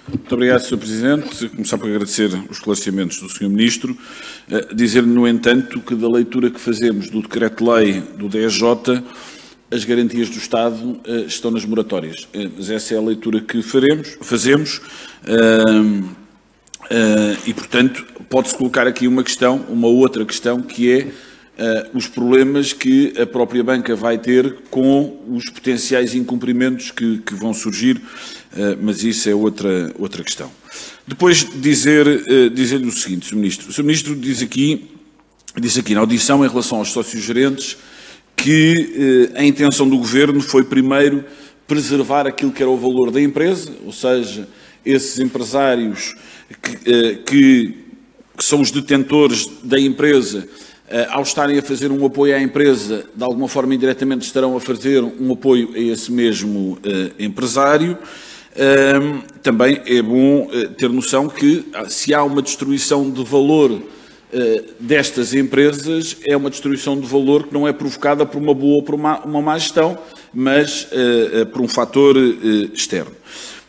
Muito obrigado, Sr. Presidente. Começar por agradecer os esclarecimentos do Sr. Ministro. Dizer-lhe, no entanto, que da leitura que fazemos do Decreto-Lei do DSJ, as garantias do Estado estão nas moratórias. Mas essa é a leitura que fazemos e, portanto, pode-se colocar aqui uma outra questão, que é os problemas que a própria banca vai ter com os potenciais incumprimentos que vão surgir, mas isso é outra questão. Depois dizer-lhe o seguinte, Sr. Ministro. O Sr. Ministro disse aqui na audição, em relação aos sócios gerentes, que a intenção do Governo foi primeiro preservar aquilo que era o valor da empresa, ou seja, esses empresários que são os detentores da empresa, ao estarem a fazer um apoio à empresa, de alguma forma indiretamente estarão a fazer um apoio a esse mesmo empresário. Também é bom ter noção que, se há uma destruição de valor destas empresas, é uma destruição de valor que não é provocada por uma boa ou por uma má gestão, mas por um fator externo.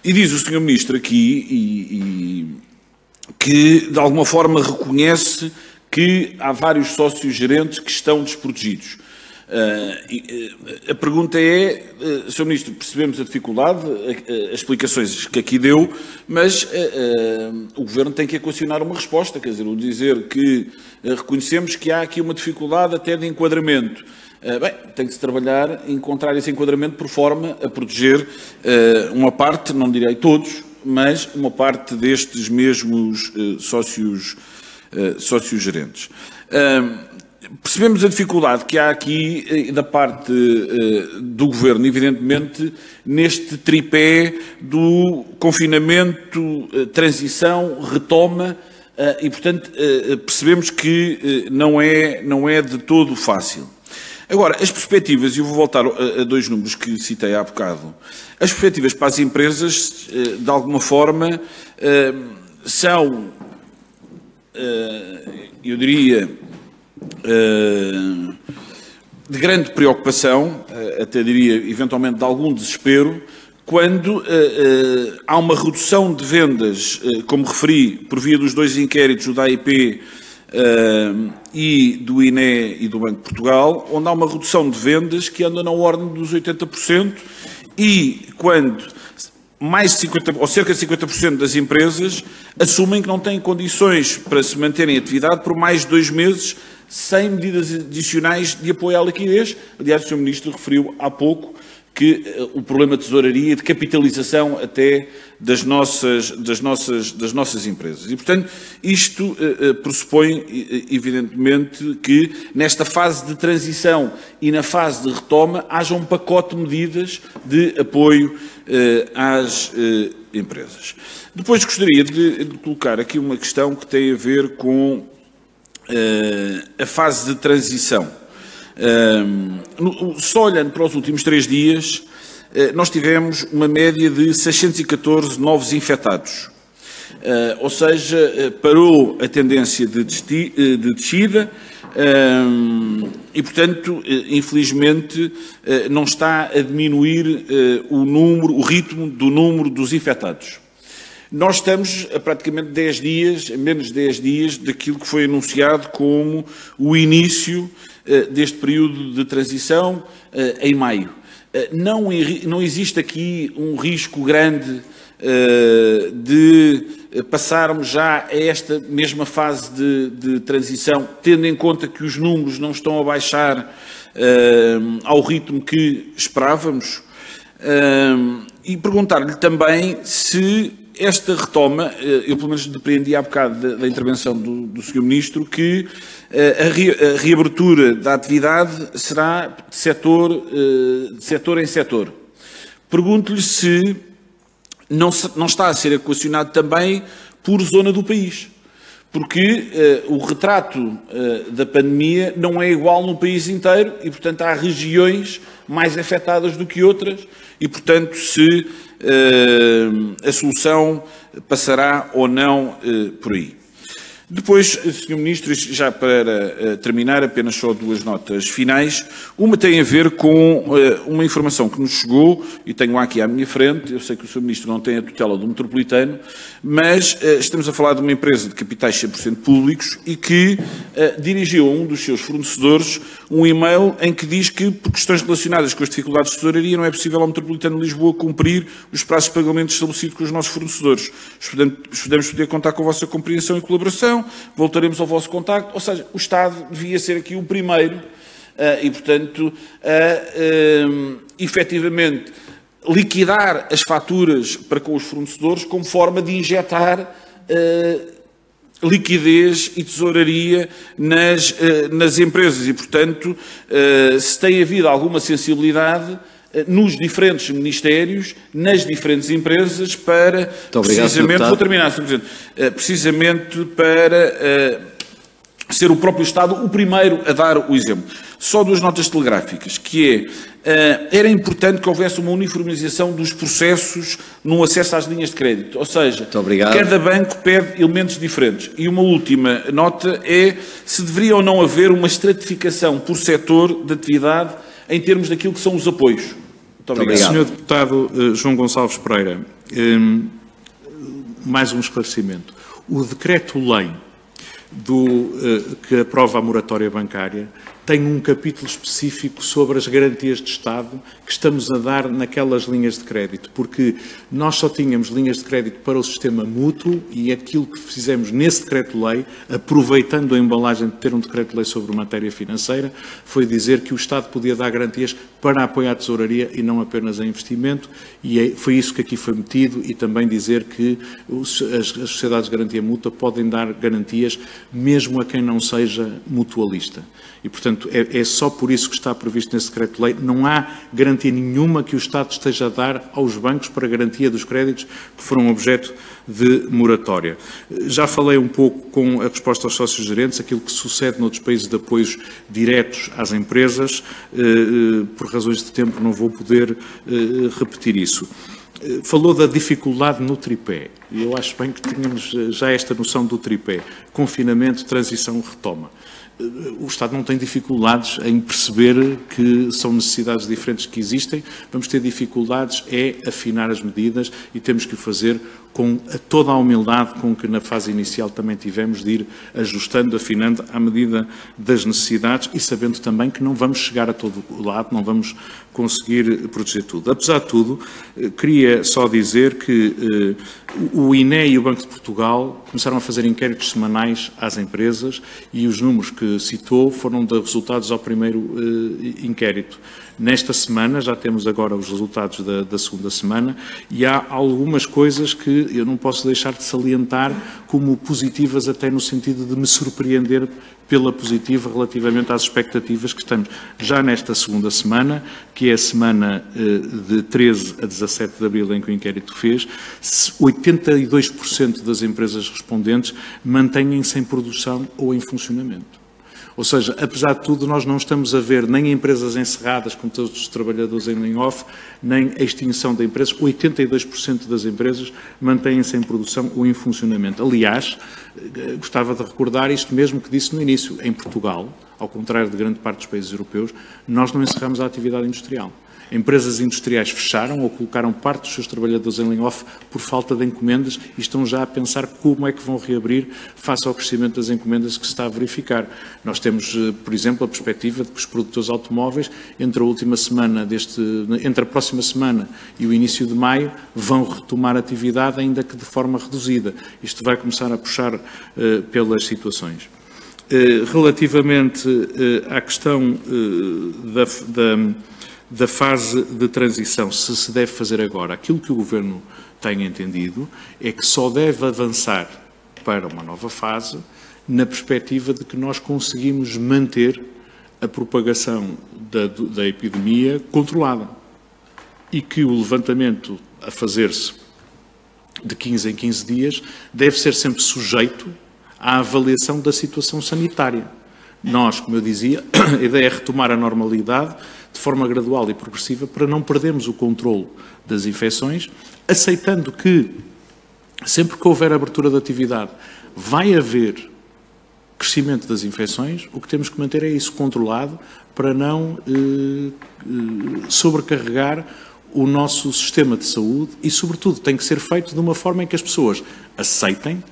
E diz o Sr. Ministro aqui que, de alguma forma, reconhece que há vários sócios gerentes que estão desprotegidos. A pergunta é, Sr. Ministro, percebemos a dificuldade, as explicações que aqui deu, mas o Governo tem que equacionar uma resposta, quer dizer, o dizer que reconhecemos que há aqui uma dificuldade até de enquadramento. Bem, tem que se trabalhar em encontrar esse enquadramento por forma a proteger uma parte, não direi todos, mas uma parte destes mesmos sócios gerentes. Percebemos a dificuldade que há aqui da parte do Governo, evidentemente, neste tripé do confinamento, transição, retoma, e, portanto, percebemos que não é de todo fácil. Agora, as perspectivas, e eu vou voltar a dois números que citei há bocado, as perspectivas para as empresas, de alguma forma, são, eu diria, de grande preocupação, até diria eventualmente de algum desespero, quando há uma redução de vendas, como referi, por via dos dois inquéritos, o da AIP e do INE e do Banco de Portugal, onde há uma redução de vendas que anda na ordem dos 80%, e quando mais de 50%, ou cerca de 50% das empresas assumem que não têm condições para se manterem em atividade por mais de 2 meses, sem medidas adicionais de apoio à liquidez. Aliás, o Sr. Ministro referiu há pouco que o problema de tesouraria e de capitalização até das nossas empresas. E, portanto, isto pressupõe, evidentemente, que nesta fase de transição e na fase de retoma haja um pacote de medidas de apoio às empresas. Depois gostaria de colocar aqui uma questão que tem a ver com a fase de transição. Só olhando para os últimos 3 dias, nós tivemos uma média de 614 novos infectados. Ou seja, parou a tendência de descida e, portanto, infelizmente, não está a diminuir o ritmo do número dos infectados. Nós estamos a praticamente 10 dias, menos de 10 dias, daquilo que foi anunciado como o início deste período de transição em maio. Não existe aqui um risco grande de passarmos já a esta mesma fase de transição, tendo em conta que os números não estão a baixar ao ritmo que esperávamos? E perguntar-lhe também se esta retoma, eu pelo menos depreendi há bocado da intervenção do Sr. Ministro, que a reabertura da atividade será de setor em setor. Pergunto-lhe se não está a ser equacionado também por zona do país, porque o retrato da pandemia não é igual no país inteiro e, portanto, há regiões mais afetadas do que outras e, portanto, se a solução passará ou não por aí. Depois, Sr. Ministro, já para terminar, apenas só duas notas finais. Uma tem a ver com uma informação que nos chegou, e tenho aqui à minha frente, eu sei que o Sr. Ministro não tem a tutela do Metropolitano, mas estamos a falar de uma empresa de capitais 100% públicos e que dirigiu a um dos seus fornecedores um e-mail em que diz que, por questões relacionadas com as dificuldades de tesouraria, não é possível ao Metropolitano de Lisboa cumprir os prazos de pagamento estabelecidos com os nossos fornecedores. Esperamos poder contar com a vossa compreensão e colaboração. Voltaremos ao vosso contacto, ou seja, o Estado devia ser aqui o primeiro e, portanto, efetivamente, liquidar as faturas para com os fornecedores como forma de injetar liquidez e tesouraria nas empresas e, portanto, se tem havido alguma sensibilidade nos diferentes ministérios, nas diferentes empresas, para precisamente, vou terminar, Sr. Presidente, precisamente para ser o próprio Estado o primeiro a dar o exemplo. Só duas notas telegráficas, que era importante que houvesse uma uniformização dos processos no acesso às linhas de crédito, ou seja, cada banco pede elementos diferentes. E uma última nota é se deveria ou não haver uma estratificação por setor de atividade em termos daquilo que são os apoios. Muito obrigado. Sr. Deputado João Gonçalves Pereira, mais um esclarecimento. O decreto-lei que aprova a moratória bancária tem um capítulo específico sobre as garantias de Estado que estamos a dar naquelas linhas de crédito, porque nós só tínhamos linhas de crédito para o sistema mútuo e aquilo que fizemos nesse decreto-lei, aproveitando a embalagem de ter um decreto-lei sobre matéria financeira, foi dizer que o Estado podia dar garantias para apoiar a tesouraria e não apenas a investimento, e foi isso que aqui foi metido, e também dizer que as sociedades de garantia mútua podem dar garantias mesmo a quem não seja mutualista. E, portanto, é só por isso que está previsto nesse decreto-lei. Não há garantia nenhuma que o Estado esteja a dar aos bancos para garantia dos créditos que foram objeto de moratória. Já falei um pouco com a resposta aos sócios gerentes, aquilo que sucede noutros países de apoios diretos às empresas. Por razões de tempo não vou poder repetir isso. Falou da dificuldade no tripé, e eu acho bem que tínhamos já esta noção do tripé: confinamento, transição, retoma. O Estado não tem dificuldades em perceber que são necessidades diferentes que existem. Vamos ter dificuldades afinar as medidas e temos que o fazer com toda a humildade com que na fase inicial também tivemos de ir ajustando, afinando à medida das necessidades e sabendo também que não vamos chegar a todo o lado, não vamos conseguir proteger tudo. Apesar de tudo, queria só dizer que o INE e o Banco de Portugal começaram a fazer inquéritos semanais às empresas e os números que citou foram de resultados ao primeiro inquérito. Nesta semana, já temos agora os resultados da segunda semana, e há algumas coisas que eu não posso deixar de salientar como positivas, até no sentido de me surpreender pela positiva relativamente às expectativas que estamos já nesta segunda semana, que é a semana de 13 a 17 de abril em que o inquérito fez. 82% das empresas respondentes mantêm-se em produção ou em funcionamento. Ou seja, apesar de tudo, nós não estamos a ver nem empresas encerradas com todos os trabalhadores em lay-off, nem a extinção de empresas. 82% das empresas mantêm-se em produção ou em funcionamento. Aliás, gostava de recordar isto mesmo que disse no início. Em Portugal, ao contrário de grande parte dos países europeus, nós não encerramos a atividade industrial. Empresas industriais fecharam ou colocaram parte dos seus trabalhadores em lay-off por falta de encomendas e estão já a pensar como é que vão reabrir face ao crescimento das encomendas que se está a verificar. Nós temos, por exemplo, a perspectiva de que os produtores automóveis, entre a próxima semana e o início de maio, vão retomar a atividade, ainda que de forma reduzida. Isto vai começar a puxar pelas situações. Relativamente à questão da fase de transição, se deve fazer agora, aquilo que o Governo tem entendido é que só deve avançar para uma nova fase na perspectiva de que nós conseguimos manter a propagação da epidemia controlada e que o levantamento a fazer-se de 15 em 15 dias deve ser sempre sujeito à avaliação da situação sanitária. Nós, como eu dizia, a ideia é retomar a normalidade de forma gradual e progressiva para não perdermos o controle das infecções, aceitando que, sempre que houver abertura de atividade, vai haver crescimento das infecções, o que temos que manter é isso controlado para não sobrecarregar o nosso sistema de saúde e, sobretudo, tem que ser feito de uma forma em que as pessoas aceitem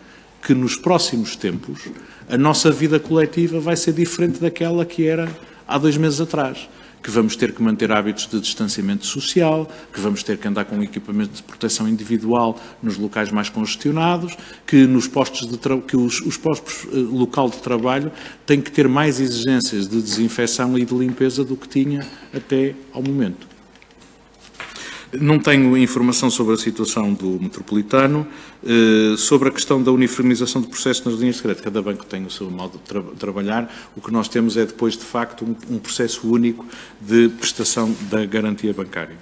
que nos próximos tempos a nossa vida coletiva vai ser diferente daquela que era há 2 meses atrás. Que vamos ter que manter hábitos de distanciamento social, que vamos ter que andar com equipamento de proteção individual nos locais mais congestionados, que nos postos de que os postos local de trabalho têm que ter mais exigências de desinfecção e de limpeza do que tinha até ao momento. Não tenho informação sobre a situação do metropolitano, sobre a questão da uniformização do processo nas linhas de crédito. Cada banco tem o seu modo de trabalhar. O que nós temos é, depois, de facto, um processo único de prestação da garantia bancária.